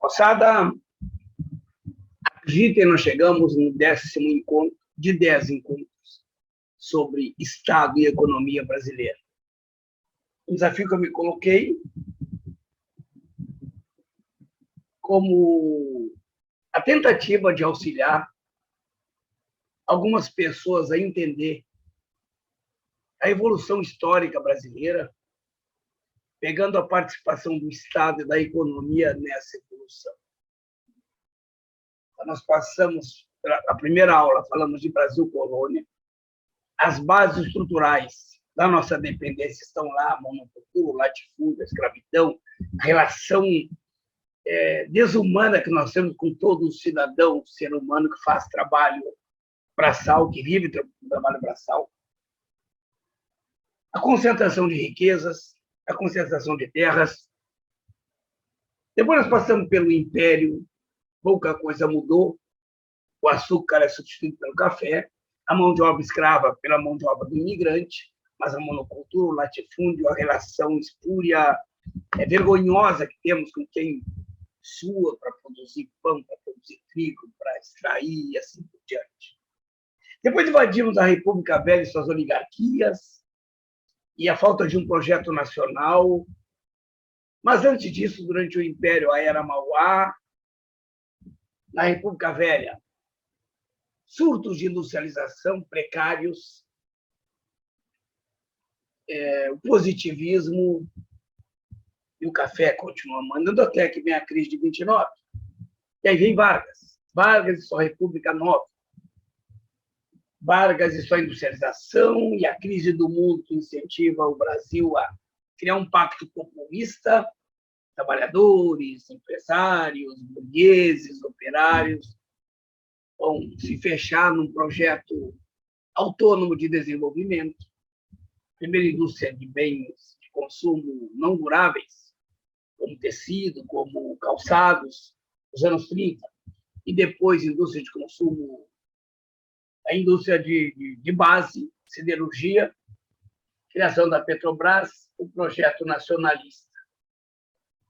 Moçada, acreditem, nós chegamos no 10º encontro de 10 encontros sobre Estado e economia brasileira. Um desafio que eu me coloquei como a tentativa de auxiliar algumas pessoas a entender a evolução histórica brasileira, pegando a participação do Estado e da economia nessa evolução. Nós passamos a primeira aula, falamos de Brasil colônia, as bases estruturais da nossa dependência estão lá, monocultura, latifúndio, escravidão, a relação desumana que nós temos com todo cidadão, ser humano que faz trabalho braçal, que vive trabalho braçal, a concentração de riquezas, a concentração de terras. Depois nós passamos pelo Império, pouca coisa mudou, o açúcar é substituído pelo café, a mão de obra escrava pela mão de obra do imigrante, mas a monocultura, o latifúndio, a relação espúria, vergonhosa que temos com quem sua para produzir pão, para produzir trigo, para extrair e assim por diante. Depois invadimos a República Velha e suas oligarquias, e a falta de um projeto nacional. Mas, antes disso, durante o Império, a Era Mauá, na República Velha, surtos de industrialização precários, o positivismo e o café continuam mandando até que vem a crise de 29. E aí vem Vargas. Vargas e sua República Nova. Vargas e sua industrialização e a crise do mundo que incentiva o Brasil a criar um pacto populista, trabalhadores, empresários, burgueses, operários, vão se fechar num projeto autônomo de desenvolvimento. Primeiro, indústria de bens de consumo não duráveis, como tecido, como calçados, nos anos 30, e depois indústria de consumo, a indústria de base, siderurgia, criação da Petrobras, o projeto nacionalista.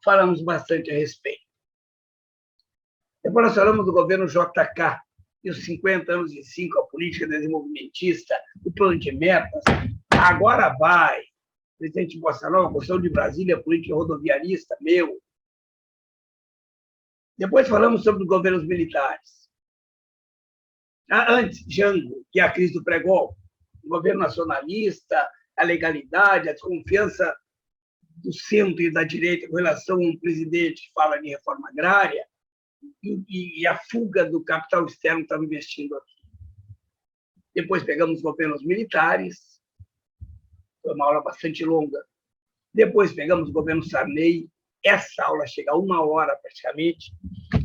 Falamos bastante a respeito. Depois nós falamos do governo JK e os 50 anos de 5, a política desenvolvimentista, o plano de metas. Agora vai. Presidente Bolsonaro, a Constituição de Brasília, a política rodoviarista, meu. Depois falamos sobre os governos militares. Antes, Jango, que é a crise do pré-golpe, o governo nacionalista, a legalidade, a desconfiança do centro e da direita com relação a um presidente que fala de reforma agrária e a fuga do capital externo que estava investindo aqui. Depois pegamos os governos militares, foi uma aula bastante longa. Depois pegamos o governo Sarney, essa aula chega a 1 hora praticamente,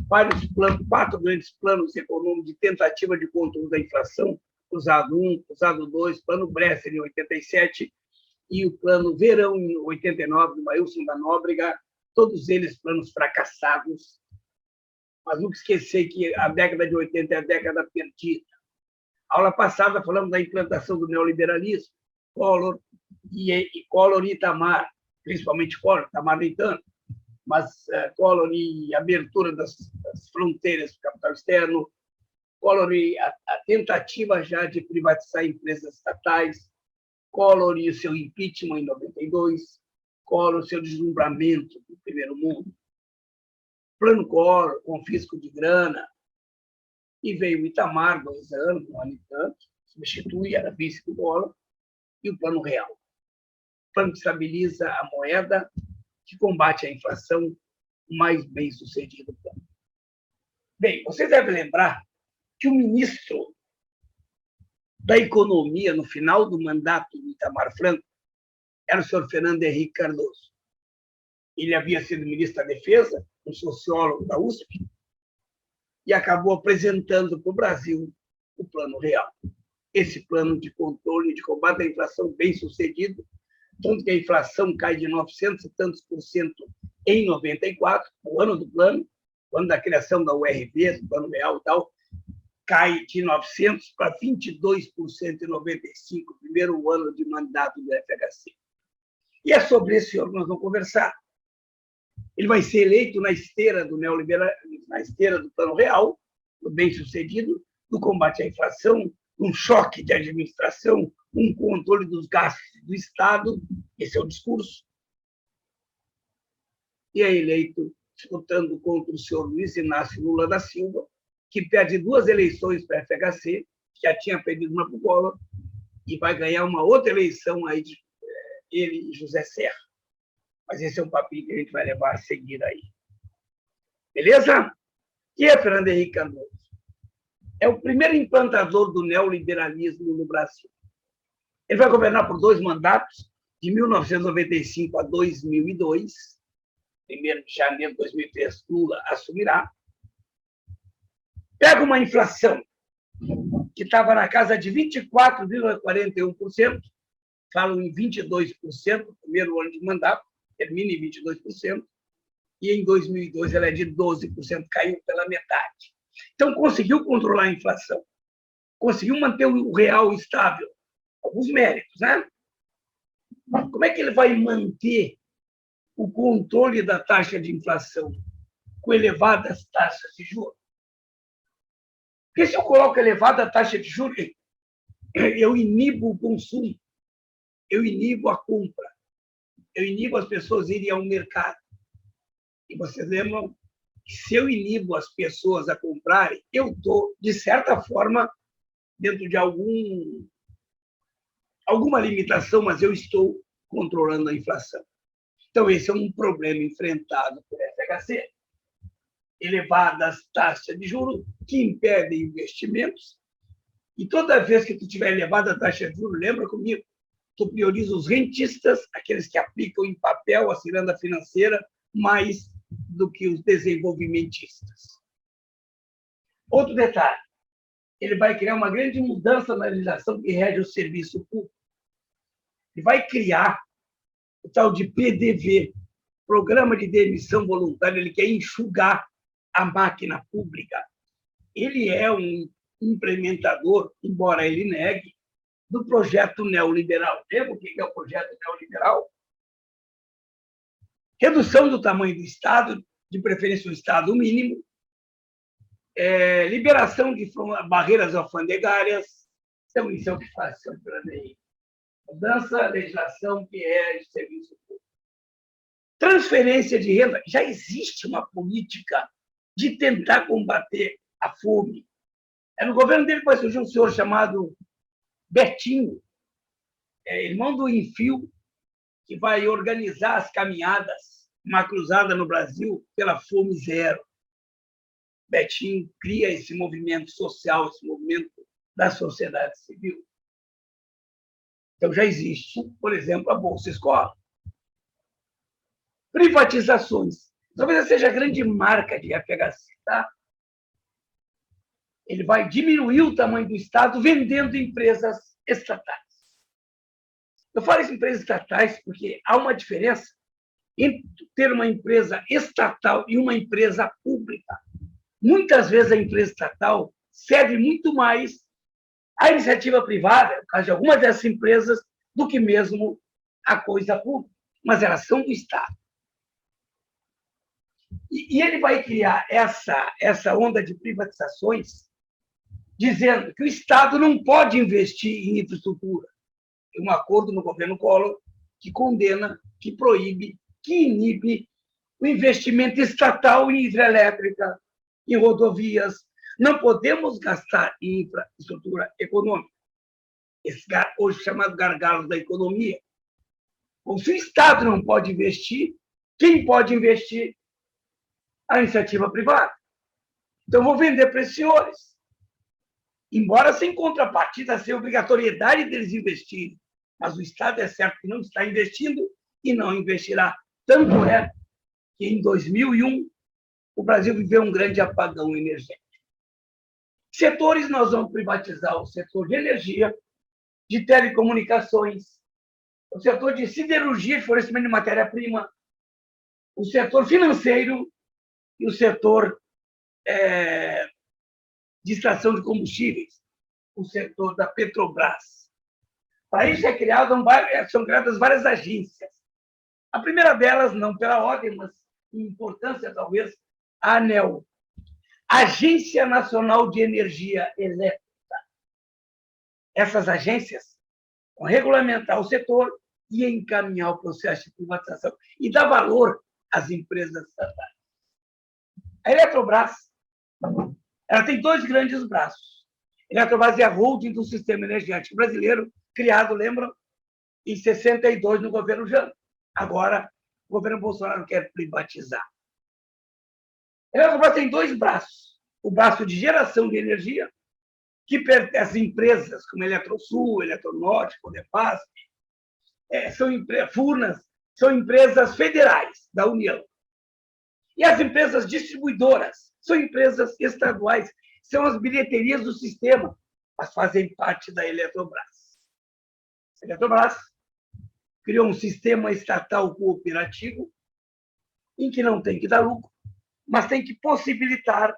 vários planos, 4 grandes planos econômicos de tentativa de controle da inflação, Cruzado 1, Cruzado 2, Plano Bresser em 87 e o Plano Verão em 89, do Maílson da Nóbrega, todos eles planos fracassados. Mas nunca esquecer que a década de 80 é a década perdida. A aula passada falamos da implantação do neoliberalismo, Collor e Itamar, principalmente Collor, Itamar nem tanto, mas Collor e a abertura das fronteiras do capital externo, Collor e a tentativa já de privatizar empresas estatais, Collor e o seu impeachment em 92, Collor e o seu deslumbramento do primeiro mundo, Plano Collor, confisco de grana, e veio o Itamar, 2 anos, 1 ano e tanto, substitui, era vice do Collor, e o Plano Real. O plano que estabiliza a moeda, que combate a inflação, o mais bem-sucedido plano. Bem, você deve lembrar que o ministro da Economia, no final do mandato do Itamar Franco, era o senhor Fernando Henrique Cardoso. Ele havia sido ministro da Defesa, um sociólogo da USP, e acabou apresentando para o Brasil o Plano Real. Esse plano de controle e de combate à inflação bem-sucedido, tanto que a inflação cai de 900 e tantos por cento em 94, o ano do plano, o ano da criação da URV, do Plano Real e tal, cai de 900 para 22% em 95, primeiro ano de mandato do FHC. E é sobre esse ano que nós vamos conversar. Ele vai ser eleito na esteira do neoliberalismo, na esteira do Plano Real, do bem-sucedido, do combate à inflação, um choque de administração, um controle dos gastos do Estado. Esse é o discurso. E é eleito disputando contra o senhor Luiz Inácio Lula da Silva, que perde 2 eleições para a FHC, já tinha perdido uma para o Collor, e vai ganhar uma outra eleição aí, ele e José Serra. Mas esse é um papinho que a gente vai levar a seguir aí. Beleza? E é Fernando Henrique Cardoso. É o primeiro implantador do neoliberalismo no Brasil. Ele vai governar por 2 mandatos, de 1995 a 2002. 1º de janeiro de 2003, Lula assumirá. Pega uma inflação que estava na casa de 24,41%, falam em 22%, no primeiro ano de mandato, termina em 22%, e em 2002 ela é de 12%, caiu pela metade. Então, conseguiu controlar a inflação, conseguiu manter o real estável. Alguns méritos, né? Como é que ele vai manter o controle da taxa de inflação com elevadas taxas de juros? Porque se eu coloco elevada taxa de juros, eu inibo o consumo, eu inibo a compra, eu inibo as pessoas irem ao mercado. E vocês lembram que se eu inibo as pessoas a comprarem, eu estou, de certa forma, dentro de alguma limitação, mas eu estou controlando a inflação. Então, esse é um problema enfrentado por FHC. Elevadas taxas de juros que impedem investimentos. E toda vez que tu tiver elevada a taxa de juros, lembra comigo, tu prioriza os rentistas, aqueles que aplicam em papel a ciranda financeira, mais do que os desenvolvimentistas. Outro detalhe, ele vai criar uma grande mudança na legislação que rege o serviço público. Ele vai criar o tal de PDV, Programa de Demissão Voluntária. Ele quer enxugar a máquina pública. Ele é um implementador, embora ele negue, do projeto neoliberal. Lembra o que é o projeto neoliberal? Redução do tamanho do Estado, de preferência o Estado mínimo, liberação de barreiras alfandegárias. Então, isso é o que faz o Fernando Henrique. Mudança, legislação que é de serviço público. Transferência de renda. Já existe uma política de tentar combater a fome. No governo dele vai surgir um senhor chamado Betinho, irmão do Enfio, que vai organizar as caminhadas, uma cruzada no Brasil pela fome zero. Betinho cria esse movimento social, esse movimento da sociedade civil. Então, já existe, por exemplo, a Bolsa Escola. Privatizações. Talvez seja a grande marca de FHC. Tá? Ele vai diminuir o tamanho do Estado vendendo empresas estatais. Eu falo isso em empresas estatais porque há uma diferença entre ter uma empresa estatal e uma empresa pública. Muitas vezes a empresa estatal serve muito mais à iniciativa privada, no caso de algumas dessas empresas, do que mesmo a coisa pública. Mas elas são do Estado. E ele vai criar essa onda de privatizações, dizendo que o Estado não pode investir em infraestrutura. Tem um acordo no governo Collor que condena, que proíbe, que inibe o investimento estatal em hidrelétrica, em rodovias. Não podemos gastar em infraestrutura econômica, hoje chamado gargalo da economia. Ou se o Estado não pode investir, quem pode investir? A iniciativa privada. Então, eu vou vender para esses senhores. Embora sem contrapartida, sem obrigatoriedade deles investirem. Mas o Estado é certo que não está investindo e não investirá. Tanto é que, em 2001, o Brasil viveu um grande apagão energético. Setores, nós vamos privatizar o setor de energia, de telecomunicações, o setor de siderurgia e fornecimento de matéria-prima, o setor financeiro e o setor de extração de combustíveis, o setor da Petrobras. Para isso são criadas várias agências. A primeira delas, não pela ordem, mas importância, talvez, a ANEEL, Agência Nacional de Energia Elétrica. Essas agências vão regulamentar o setor e encaminhar o processo de privatização e dar valor às empresas estatais. A Eletrobras, ela tem dois grandes braços. A Eletrobras é a holding do sistema energético brasileiro, criado, lembram, em 62 no governo Janot. Agora, o governo Bolsonaro quer privatizar. A Eletrobras tem dois braços. O braço de geração de energia, que pertence às empresas como Eletrosul, Eletronorte, Codepasp, Furnas, são empresas federais da União. E as empresas distribuidoras são empresas estaduais, são as bilheterias do sistema, mas fazem parte da Eletrobras. A Eletrobras criou um sistema estatal cooperativo em que não tem que dar lucro, mas tem que possibilitar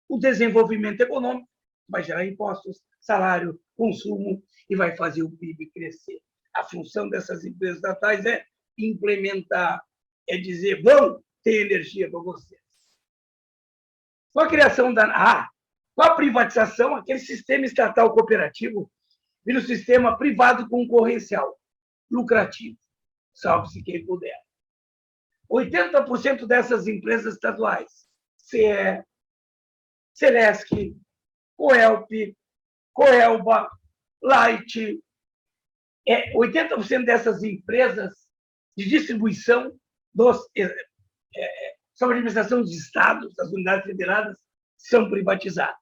o desenvolvimento econômico, vai gerar impostos, salário, consumo e vai fazer o PIB crescer. A função dessas empresas estatais é implementar, é dizer, vão ter energia para vocês. Com a criação com a privatização, aquele sistema estatal cooperativo vira um sistema privado concorrencial, lucrativo, salve-se quem puder. 80% dessas empresas estaduais, CE, Celesc, Coelp, Coelba, Light, 80% dessas empresas de distribuição sob a administração dos estados, das unidades federadas, são privatizadas.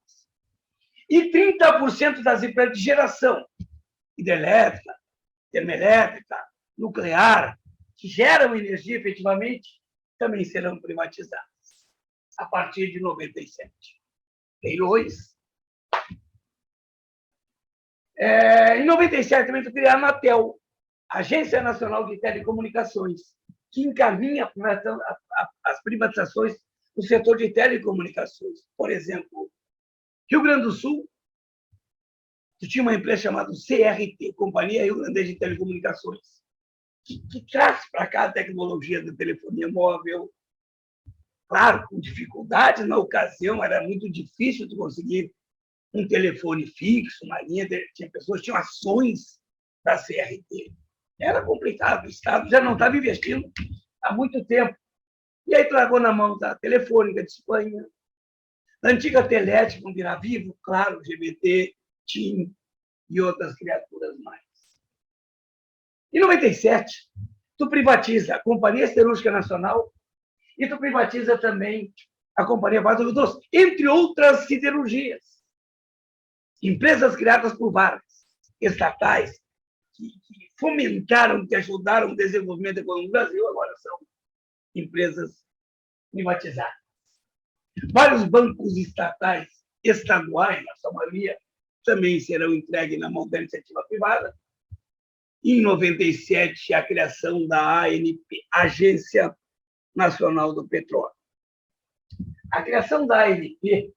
E 30% das empresas de geração, hidrelétrica, termoelétrica, nuclear, que geram energia efetivamente, também serão privatizadas a partir de 97. Leilões. Em 97, também foi criada a Anatel, Agência Nacional de Telecomunicações, que encaminha as privatizações no setor de telecomunicações. Por exemplo, Rio Grande do Sul, tinha uma empresa chamada CRT, Companhia Rio Grande de Telecomunicações, que traz para cá a tecnologia da telefonia móvel. Claro, com dificuldade na ocasião, era muito difícil de conseguir um telefone fixo, uma linha, tinha pessoas que tinham ações da CRT. Era complicado, o Estado já não estava investindo há muito tempo. E aí largou na mão da Telefônica de Espanha, da antiga Telete, com Vira Vivo, claro, GBT, TIM e outras criaturas mais. Em 97, tu privatiza a Companhia Siderúrgica Nacional e tu privatiza também a Companhia Vale do Rio Doce, entre outras siderurgias. Empresas criadas por várias estatais que fomentaram, que ajudaram o desenvolvimento econômico do Brasil, agora são empresas privatizadas. Vários bancos estatais, estaduais, na sua maioria, também serão entregues na mão da iniciativa privada. Em 97, a criação da ANP, Agência Nacional do Petróleo. A criação da ANP,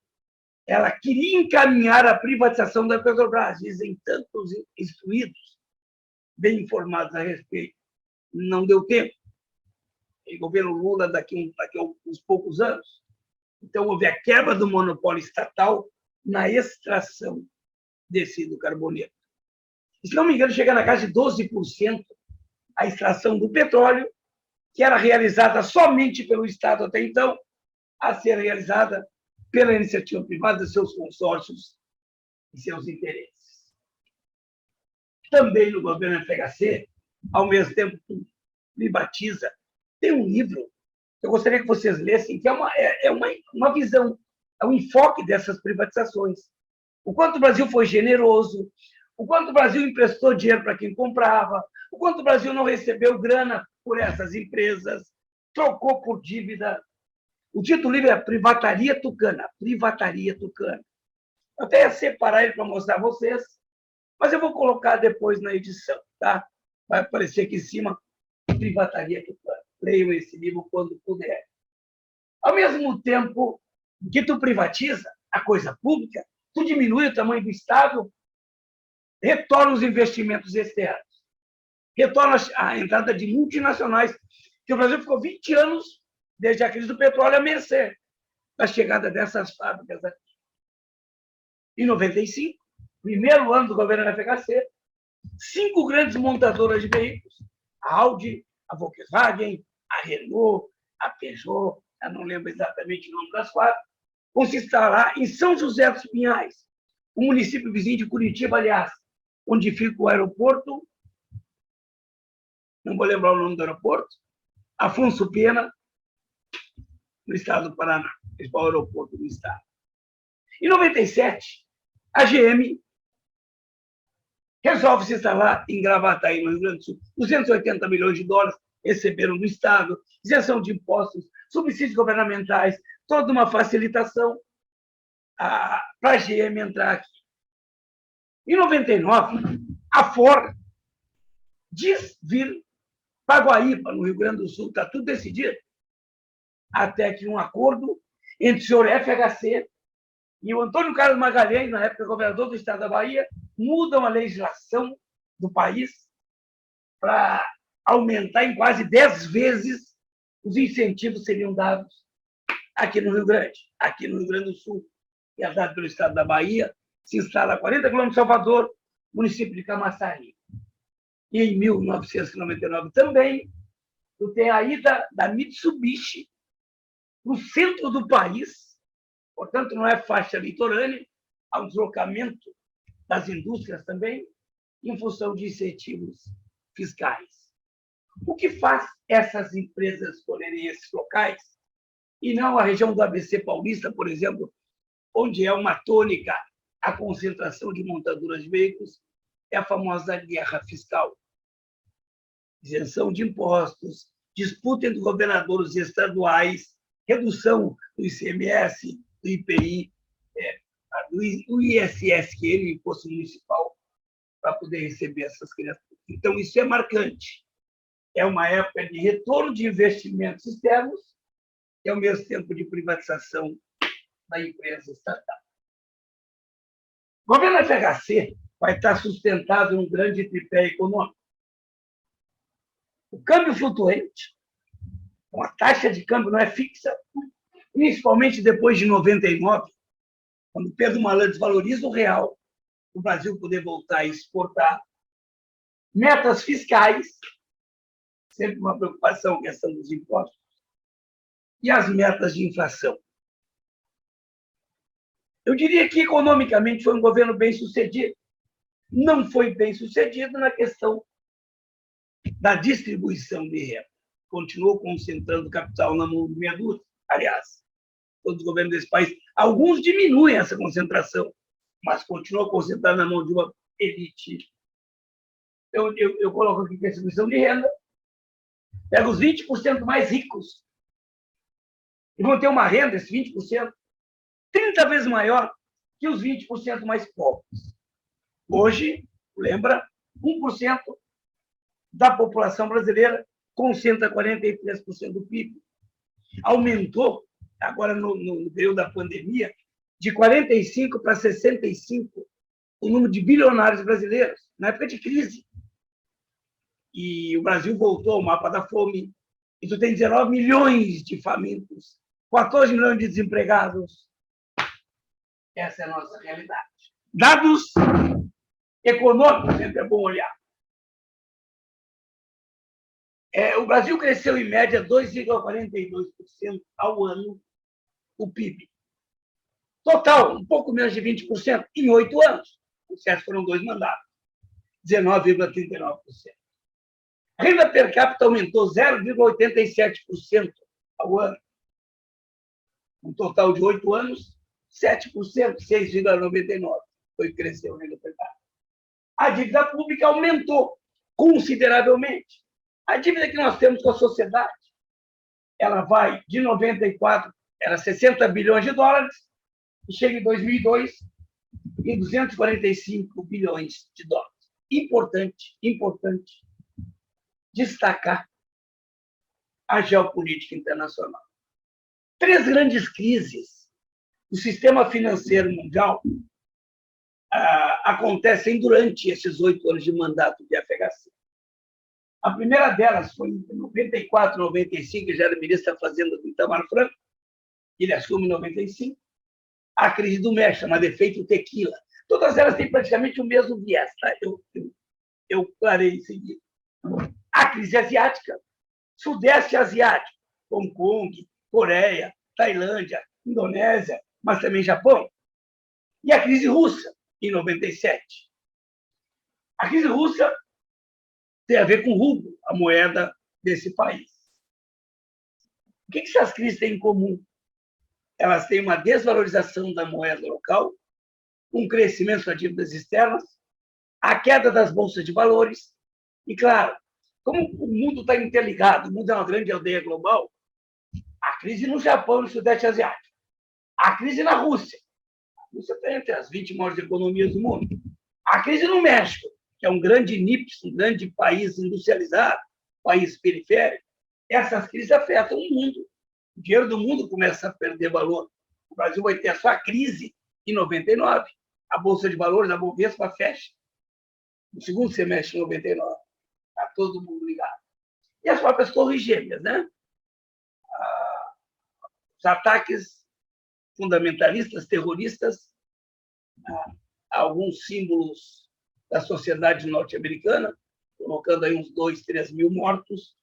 ela queria encaminhar a privatização da Petrobras, dizem tantos instruídos, bem informados a respeito. Não deu tempo. O governo Lula, daqui a uns poucos anos. Então, houve a quebra do monopólio estatal na extração desse hidrocarboneto. Se não me engano, chega na casa de 12% a extração do petróleo, que era realizada somente pelo Estado até então, a ser realizada pela iniciativa privada, seus consórcios e seus interesses. Também no governo FHC, ao mesmo tempo que privatiza, tem um livro que eu gostaria que vocês lessem, que é uma visão, é um enfoque dessas privatizações. O quanto o Brasil foi generoso, o quanto o Brasil emprestou dinheiro para quem comprava, o quanto o Brasil não recebeu grana por essas empresas, trocou por dívida. O título do livro é Privataria Tucana. Privataria Tucana. Eu até ia separar ele para mostrar a vocês, mas eu vou colocar depois na edição, tá? Vai aparecer aqui em cima, Privataria Tucana. Leiam esse livro quando puder. Ao mesmo tempo que tu privatiza a coisa pública, tu diminui o tamanho do Estado, retorna os investimentos externos, retorna a entrada de multinacionais, que o Brasil ficou 20 anos desde a crise do petróleo, a mercê da chegada dessas fábricas aqui. Em 95, primeiro ano do governo da FHC, 5 grandes montadoras de veículos, a Audi, a Volkswagen, a Renault, a Peugeot, eu não lembro exatamente o nome das 4, vão se instalar em São José dos Pinhais, um município vizinho de Curitiba, aliás, onde fica o aeroporto, não vou lembrar o nome do aeroporto, Afonso Pena, no estado do Paraná, principal aeroporto do estado. Em 97, a GM resolve se instalar em Gravataí, no Rio Grande do Sul. 280 milhões de dólares receberam do Estado, isenção de impostos, subsídios governamentais, toda uma facilitação para a GM entrar aqui. Em 99, a Ford diz vir para Guaíba, no Rio Grande do Sul, está tudo decidido, até que um acordo entre o senhor FHC e o Antônio Carlos Magalhães, na época governador do estado da Bahia, mudam a legislação do país para aumentar em quase 10 vezes os incentivos que seriam dados aqui no Rio Grande, aqui no Rio Grande do Sul, que é dado pelo estado da Bahia, se instala a 40 quilômetros de Salvador, município de Camaçari. E em 1999 também, tu tem a ida da Mitsubishi para o centro do país, portanto, não é faixa litorânea, há um deslocamento das indústrias também, em função de incentivos fiscais. O que faz essas empresas escolherem esses locais, e não a região do ABC Paulista, por exemplo, onde é uma tônica a concentração de montadoras de veículos, é a famosa guerra fiscal. Isenção de impostos, disputa entre governadores estaduais, redução do ICMS, do IPI, do ISS, que é o Imposto Municipal, para poder receber essas criaturas. Então, isso é marcante. É uma época de retorno de investimentos externos e, ao mesmo tempo, de privatização da empresa estatal. O governo FHC vai estar sustentado num grande tripé econômico. O câmbio flutuante, a taxa de câmbio não é fixa, principalmente depois de 99, quando Pedro Malan desvaloriza o real, o Brasil poder voltar a exportar. Metas fiscais, sempre uma preocupação, questão dos impostos, e as metas de inflação. Eu diria que, economicamente, foi um governo bem-sucedido. Não foi bem-sucedido na questão da distribuição de renda. Continuou concentrando capital na mão de meia dúzia. Aliás, todos os governos desse país, alguns diminuem essa concentração, mas continuam concentrando na mão de uma elite. Eu coloco aqui que a distribuição de renda pega os 20% mais ricos e vão ter uma renda, esses 20%, 30 vezes maior que os 20% mais pobres. Hoje, lembra, 1% da população brasileira concentra 43% do PIB. Aumentou, agora no período da pandemia, de 45 para 65 o número de bilionários brasileiros, na época de crise. E o Brasil voltou ao mapa da fome. E tu tem 19 milhões de famintos, 14 milhões de desempregados. Essa é a nossa realidade. Dados econômicos, sempre é bom olhar. O Brasil cresceu, em média, 2,42% ao ano, o PIB. Total, um pouco menos de 20%, em 8 anos. Os certos foram 2 mandatos, 19,39%. A renda per capita aumentou 0,87% ao ano. Um total de 8 anos, 7%, 6,99%. Foi crescer a renda per capita. A dívida pública aumentou consideravelmente. A dívida que nós temos com a sociedade, ela vai de 94, era 60 bilhões de dólares, e chega em 2002 em 245 bilhões de dólares. Importante destacar a geopolítica internacional. 3 grandes crises do sistema financeiro mundial acontecem durante esses 8 anos de mandato de FHC. A primeira delas foi em 94, 95, que já era ministro da Fazenda do Itamar Franco, ele assume em 95, a crise do MEC, chamada efeito tequila. Todas elas têm praticamente o mesmo viés, tá? Eu clarei em seguida. A crise asiática, Sudeste Asiático, Hong Kong, Coreia, Tailândia, Indonésia, mas também Japão. E a crise russa, em 97. A crise russa tem a ver com o rublo, a moeda desse país. O que essas crises têm em comum? Elas têm uma desvalorização da moeda local, um crescimento das dívidas externas, a queda das bolsas de valores e, claro, como o mundo está interligado, o mundo é uma grande aldeia global, a crise no Japão e no Sudeste Asiático, a crise na Rússia, a Rússia está entre as 20 maiores economias do mundo, a crise no México, que é um grande NIPS, um grande país industrializado, país periférico, essas crises afetam o mundo. O dinheiro do mundo começa a perder valor. O Brasil vai ter a sua crise em 99. A Bolsa de Valores, a Bovespa, fecha no segundo semestre de 99. Está todo mundo ligado. E as próprias torres gêmeas, né? Os ataques fundamentalistas, terroristas, a alguns símbolos da sociedade norte-americana, colocando aí uns 2, 3 mil mortos,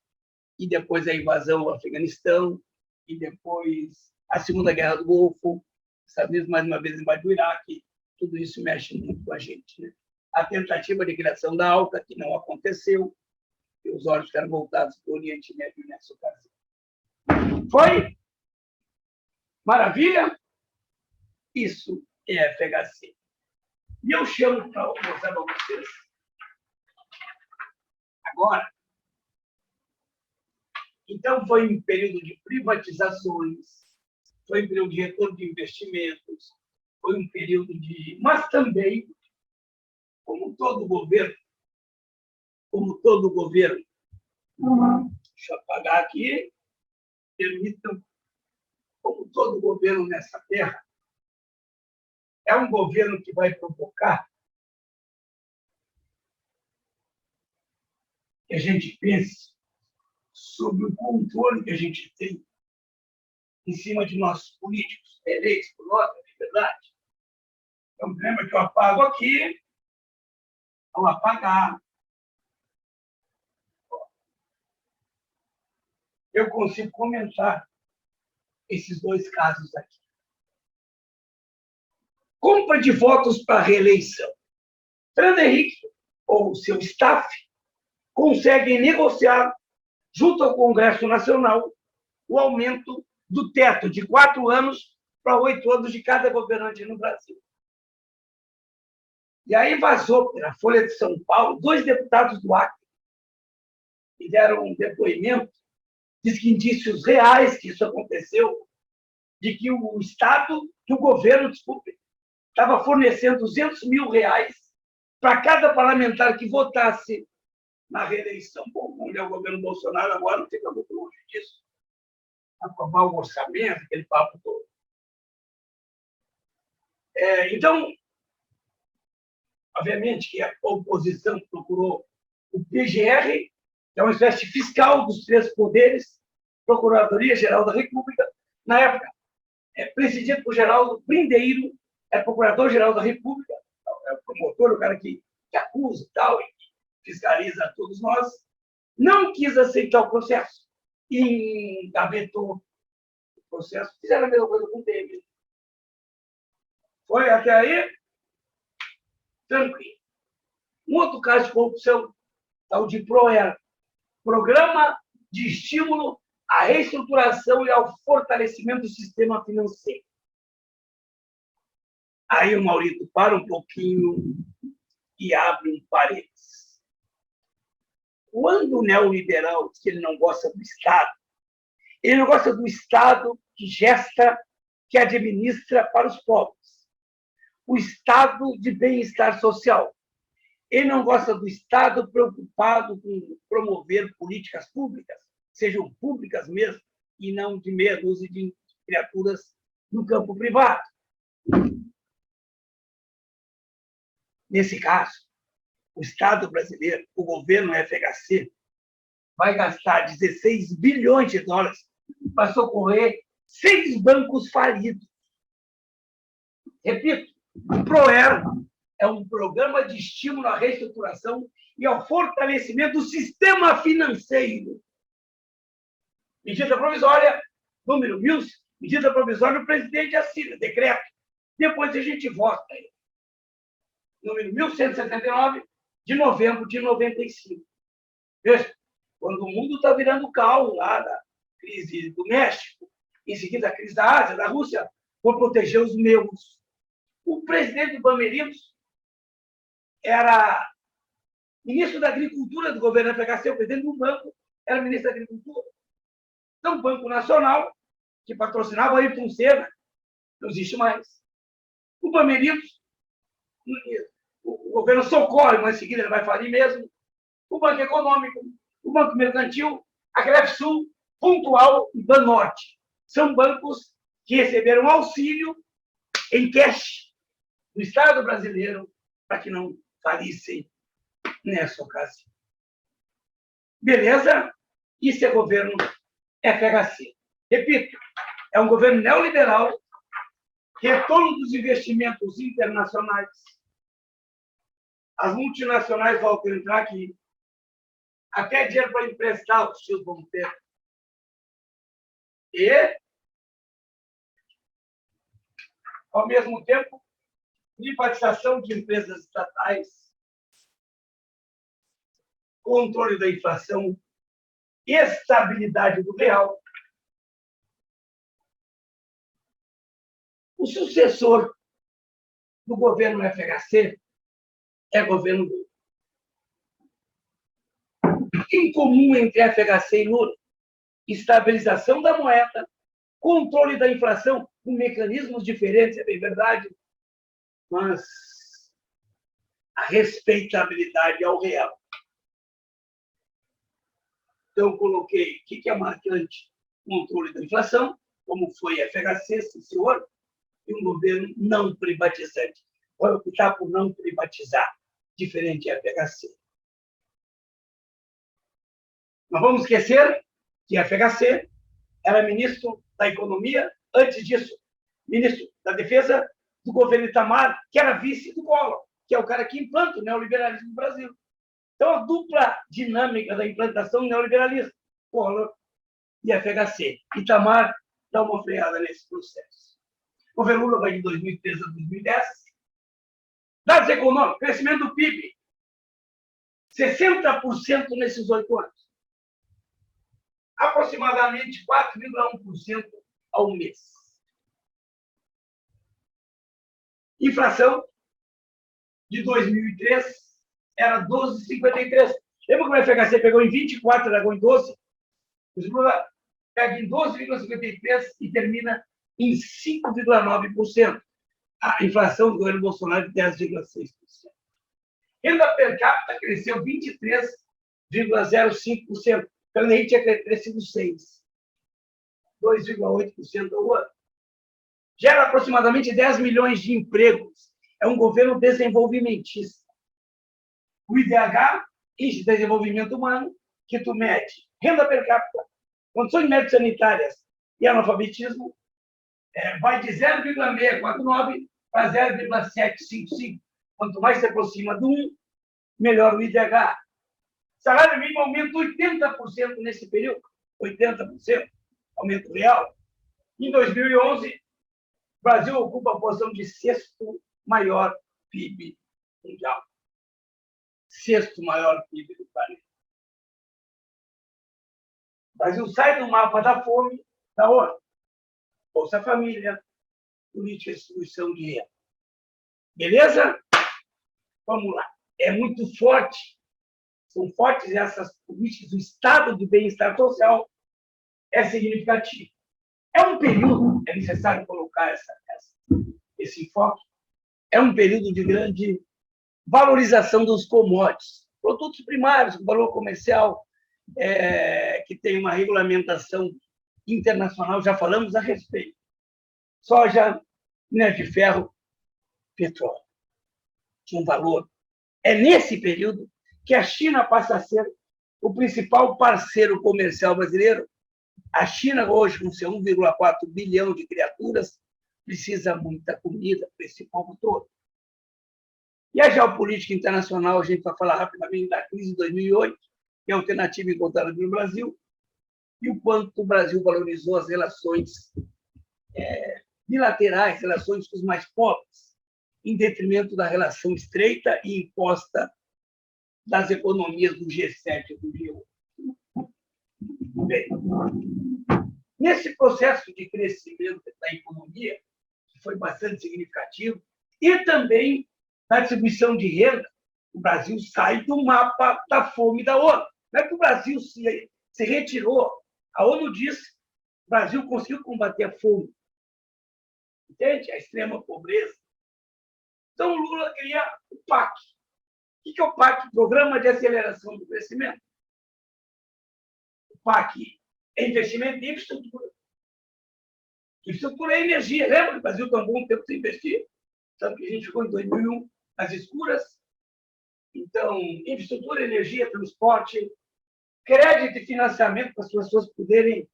e depois a invasão ao Afeganistão, e depois a Segunda Guerra do Golfo, os Estados Unidos mais uma vez invadiu o Iraque, tudo isso mexe muito com a gente, né? A tentativa de criação da ALCA, que não aconteceu, e os olhos ficaram voltados para o Oriente Médio nessa ocasião. Foi? Maravilha? Isso é FHC. E eu chamo para mostrar para vocês agora. Então, foi um período de privatizações, foi um período de retorno de investimentos, foi um período de... Mas também, como todo governo, deixa eu apagar aqui, permitam, como todo governo nessa terra, é um governo que vai provocar que a gente pense sobre o controle que a gente tem em cima de nossos políticos, eleitos por nós, é verdade. Então, lembra que eu apago aqui, ao apagar, eu consigo comentar esses dois casos aqui. Compra de votos para reeleição. Fernando Henrique, ou seu staff, conseguem negociar, junto ao Congresso Nacional, o aumento do teto de 4 anos para 8 anos de cada governante no Brasil. E aí vazou pela Folha de São Paulo 2 deputados do Acre que deram um depoimento, diz que indícios reais que isso aconteceu, de que o Estado, que o governo, desculpe, estava fornecendo R$200 mil para cada parlamentar que votasse na reeleição. Bom, onde é o governo Bolsonaro agora, não fica muito longe disso. Aprovar o orçamento, aquele papo todo. Então, obviamente que a oposição procurou o PGR, que é uma espécie de fiscal dos 3 poderes, Procuradoria-Geral da República, na época, presidido por Geraldo Brindeiro, Procurador-Geral da República, é o promotor, o cara que acusa e tal, e fiscaliza todos nós, não quis aceitar o processo e engavetou o processo. Fizeram a mesma coisa com o Temer. Foi até aí? Tranquilo. Um outro caso de corrupção, tal de PROER, Programa de Estímulo à Reestruturação e ao Fortalecimento do Sistema Financeiro. Aí o Maurito para um pouquinho e abre um parênteses. Quando o neoliberal diz que ele não gosta do Estado, ele não gosta do Estado que gesta, que administra para os pobres. O Estado de bem-estar social. Ele não gosta do Estado preocupado com promover políticas públicas, sejam públicas mesmo, e não de meia dúzia de criaturas no campo privado. Nesse caso, o Estado brasileiro, o governo FHC, vai gastar 16 bilhões de dólares para socorrer 6 bancos falidos. Repito, o ProER é um programa de estímulo à reestruturação e ao fortalecimento do sistema financeiro. Medida provisória, número 1000, medida provisória do presidente assina, decreto. Depois a gente vota. Número 1179, de novembro de 95. Veja, quando o mundo está virando caos lá da crise do México, em seguida a crise da Ásia, da Rússia, vou proteger os meus. O presidente do Bamerinos era ministro da Agricultura do governo FHC, o presidente do banco era ministro da Agricultura. Então, o Banco Nacional, que patrocinava o Ayrton Senna, não existe mais. O Bamerinos, o governo socorre, mas em seguida ele vai falir mesmo. O Banco Econômico, o Banco Mercantil, a Crefsul, Pontual e Banorte. São bancos que receberam auxílio em cash do Estado brasileiro para que não falissem nessa ocasião. Beleza? Isso é governo FHC. Repito, é um governo neoliberal, retorno dos investimentos internacionais. As multinacionais vão entrar aqui. Até dinheiro para emprestar os tios vão ter. E, ao mesmo tempo, privatização de empresas estatais, controle da inflação, estabilidade do real. O sucessor do governo FHC é governo Lula. Em comum entre FHC e Lula, estabilização da moeda, controle da inflação com mecanismos diferentes, é bem verdade, mas a respeitabilidade ao real. Então, eu coloquei o que é marcante: controle da inflação, como foi FHC, sim, senhor, e um governo não privatizante. Vai optar por não privatizar, diferente de FHC. Não vamos esquecer que FHC era ministro da Economia, antes disso, ministro da Defesa do governo Itamar, que era vice do Collor, que é o cara que implanta o neoliberalismo no Brasil. Então, a dupla dinâmica da implantação do neoliberalismo, Collor e FHC. Itamar dá uma freada nesse processo. O governo Lula vai de 2013 a 2010. Dados econômicos, crescimento do PIB, 60% nesses 8 anos. Aproximadamente 4,1% ao mês. Inflação de 2003 era 12,53. Lembra como a FHC pegou em 24, largou em 12? O Lula pega em 12,53 e termina em 5,9%. A inflação do governo Bolsonaro de 10,6%. Renda per capita cresceu 23,05%. Então, nem tinha crescido 6%. 2,8% ao ano. Gera aproximadamente 10 milhões de empregos. É um governo desenvolvimentista. O IDH, Índice de Desenvolvimento Humano, que tu mede renda per capita, condições médicas sanitárias e analfabetismo, vai de 0,649 para 0,755. Quanto mais se aproxima do 1, melhor o IDH. Salário mínimo aumenta 80% nesse período. 80%. Aumento real. Em 2011, o Brasil ocupa a posição de 6º maior PIB mundial. 6º maior PIB do planeta. O Brasil sai do mapa da fome, da ONU. Bolsa Família, política de distribuição de renda. Beleza? Vamos lá. É muito forte. São fortes essas políticas do Estado do bem-estar social. É significativo. É um período, é necessário colocar esse enfoque, é um período de grande valorização dos commodities, produtos primários, com valor comercial, que tem uma regulamentação internacional, já falamos a respeito. Soja, minério de ferro, petróleo. Tinha um valor. É nesse período que a China passa a ser o principal parceiro comercial brasileiro, a China, hoje, com seu 1,4 bilhão de criaturas, precisa muita comida para esse povo todo. E a geopolítica internacional, a gente vai falar rapidamente da crise de 2008, que é a alternativa encontrada no Brasil, e o quanto o Brasil valorizou as relações bilaterais, relações com os mais pobres, em detrimento da relação estreita e imposta das economias do G7 e do G8. Bem, nesse processo de crescimento da economia, que foi bastante significativo, e também na distribuição de renda, o Brasil sai do mapa da fome da ONU. Não é que o Brasil se retirou. A ONU disse que o Brasil conseguiu combater a fome. Entende? A extrema pobreza. Então, o Lula cria o PAC. O que é o PAC? Programa de Aceleração do Crescimento. O PAC é investimento em infraestrutura. Infraestrutura é energia. Lembra que o Brasil tem um bom tempo sem investir? Tanto que a gente ficou em 2001 nas escuras. Então, infraestrutura, energia, transporte, crédito e financiamento para as pessoas poderem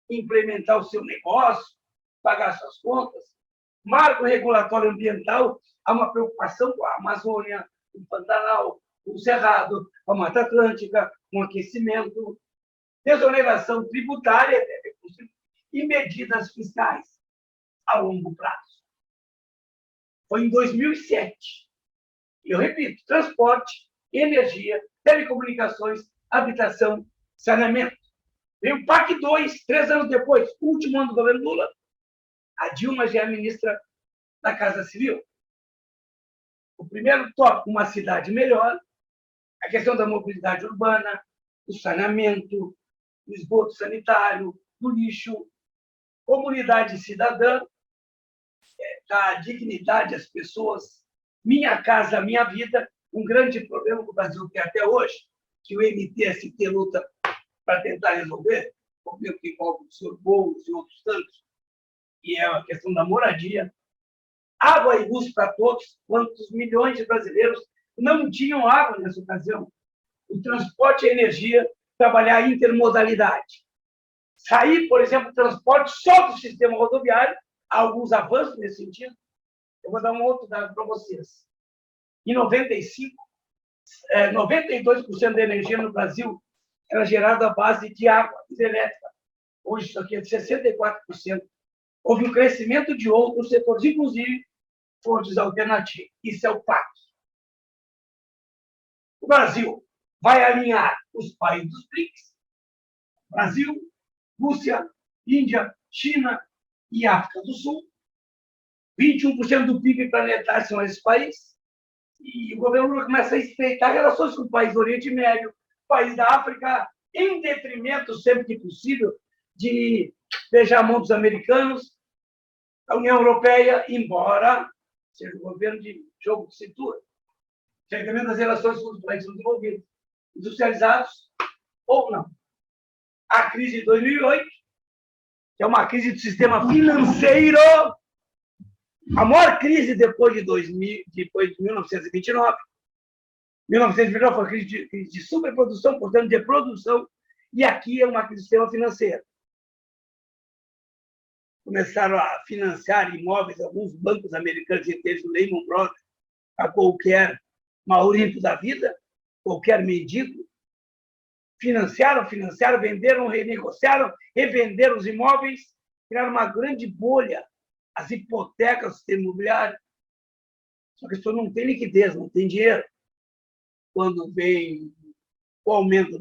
implementar o seu negócio, pagar suas contas. Marco regulatório ambiental, há uma preocupação com a Amazônia, o Pantanal, o Cerrado, a Mata Atlântica, com aquecimento, desoneração tributária e medidas fiscais a longo prazo. Foi em 2007. Eu repito, transporte, energia, telecomunicações, habitação, saneamento. Veio o PAC 2, 3 anos depois, último ano do governo Lula. A Dilma já é ministra da Casa Civil. O primeiro tópico, uma cidade melhor, a questão da mobilidade urbana, o saneamento, o esgoto sanitário, do lixo, comunidade cidadã, da dignidade às pessoas, minha casa, minha vida, um grande problema que o Brasil tem até hoje, que o MTST luta para tentar resolver, problema que envolve o senhor Boulos e outros tantos, que é a questão da moradia. Água e luz para todos, quantos milhões de brasileiros não tinham água nessa ocasião. O transporte e a energia, trabalhar a intermodalidade. Sair, por exemplo, do transporte só do sistema rodoviário, há alguns avanços nesse sentido. Eu vou dar um outro dado para vocês. Em 95, 92% da energia no Brasil era gerada à base de água hidrelétrica. Hoje, isso aqui é de 64%. Houve um crescimento de outros setores, inclusive fontes alternativas. Isso é o PAC. O Brasil vai alinhar os países dos BRICS, Brasil, Rússia, Índia, China e África do Sul. 21% do PIB planetário são esses países. E o governo Lula começa a estreitar relações com o país do Oriente Médio, país da África, em detrimento, sempre que possível, de beijar a mão dos americanos, a União Europeia, embora seja um governo de jogo de cintura, certamente das relações com os países desenvolvidos, industrializados ou não. A crise de 2008, que é uma crise do sistema financeiro, a maior crise depois de 1929. 1929 foi uma crise de superprodução, portanto, de produção, e aqui é uma crise do sistema financeiro. Começaram a financiar imóveis, alguns bancos americanos, entre eles o Lehman Brothers, a qualquer Maurício da vida, qualquer mendigo. Financiaram, venderam, renegociaram, revenderam os imóveis, criaram uma grande bolha, as hipotecas, o sistema imobiliário. Só que a pessoa não tem liquidez, não tem dinheiro. Quando vem o aumento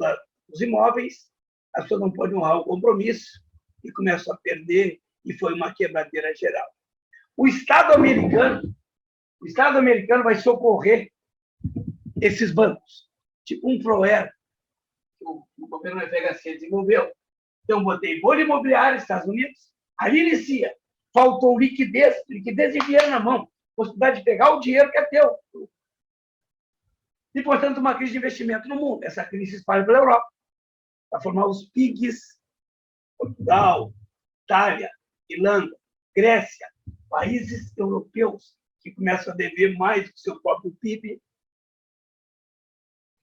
dos imóveis, a pessoa não pode honrar o compromisso e começa a perder, e foi uma quebradeira geral. O Estado americano vai socorrer esses bancos, tipo um ProER, que o governo FHC desenvolveu. Então, botei bolha imobiliária nos Estados Unidos, ali inicia. Faltou liquidez e dinheiro na mão, possibilidade de pegar o dinheiro que é teu. E, portanto, uma crise de investimento no mundo. Essa crise se espalha pela Europa, para formar os PIGs, Portugal, Itália, Irlanda, Grécia, países europeus que começam a dever mais do que seu próprio PIB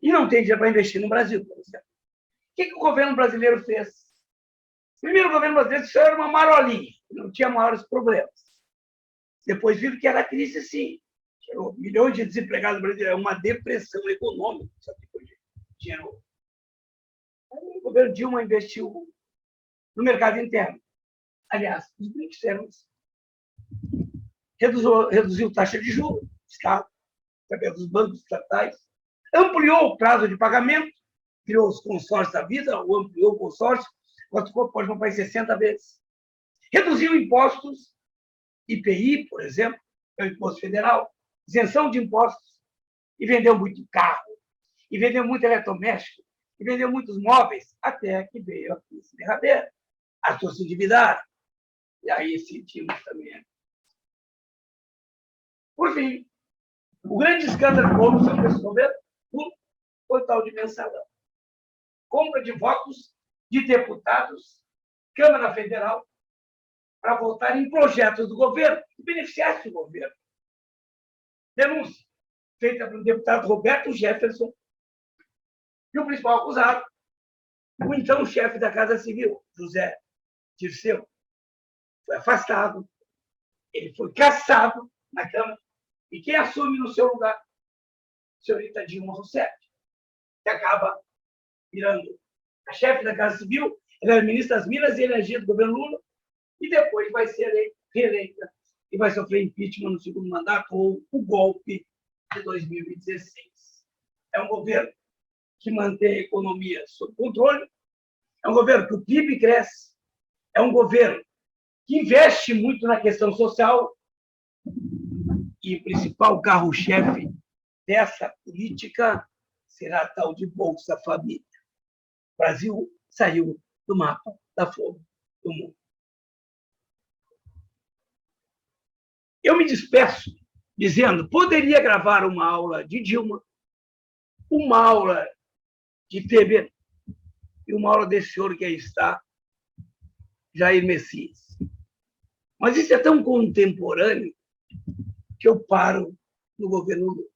e não tem dinheiro para investir no Brasil, por exemplo. que o governo brasileiro fez? Primeiro, o governo brasileiro só era uma marolinha, não tinha maiores problemas. Depois viram que era crise, sim. Gerou milhões de desempregados brasileiros, uma depressão econômica. Gerou. O governo Dilma investiu no mercado interno. Aliás, os BRICS eram isso. Reduziu taxa de juros, Estado, através dos bancos estatais, ampliou o prazo de pagamento, criou os consórcios da vida, ou ampliou o consórcio, pode comprar 60 vezes. Reduziu impostos, IPI, por exemplo, é o imposto federal, isenção de impostos, e vendeu muito carro, e vendeu muito eletrodoméstico, e vendeu muitos móveis, até que veio a crise derradeira. As pessoas se endividaram, e aí sentimos também. Por fim, o grande escândalo de corrupção desse governo foi o tal de mensalão. Compra de votos de deputados, Câmara Federal, para votar em projetos do governo que beneficiassem o governo. Denúncia feita pelo deputado Roberto Jefferson, e o principal acusado, o então chefe da Casa Civil, José Dirceu, foi afastado, ele foi cassado na Câmara, e quem assume no seu lugar? A senhorita Dilma Rousseff, que acaba virando a chefe da Casa Civil, ela é ministra das Minas e Energia do governo Lula, e depois vai ser reeleita e vai sofrer impeachment no segundo mandato ou o golpe de 2016. É um governo que mantém a economia sob controle, é um governo que o PIB cresce, é um governo que investe muito na questão social, e o principal carro-chefe dessa política será a tal de Bolsa Família. O Brasil saiu do mapa da fome do mundo. Eu me despeço dizendo, poderia gravar uma aula de Dilma, uma aula de Temer e uma aula desse senhor que aí está, Jair Messias. Mas isso é tão contemporâneo que eu paro no governo Lula.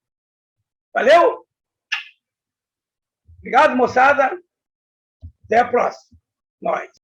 Valeu? Obrigado, moçada. Até a próxima. Nós.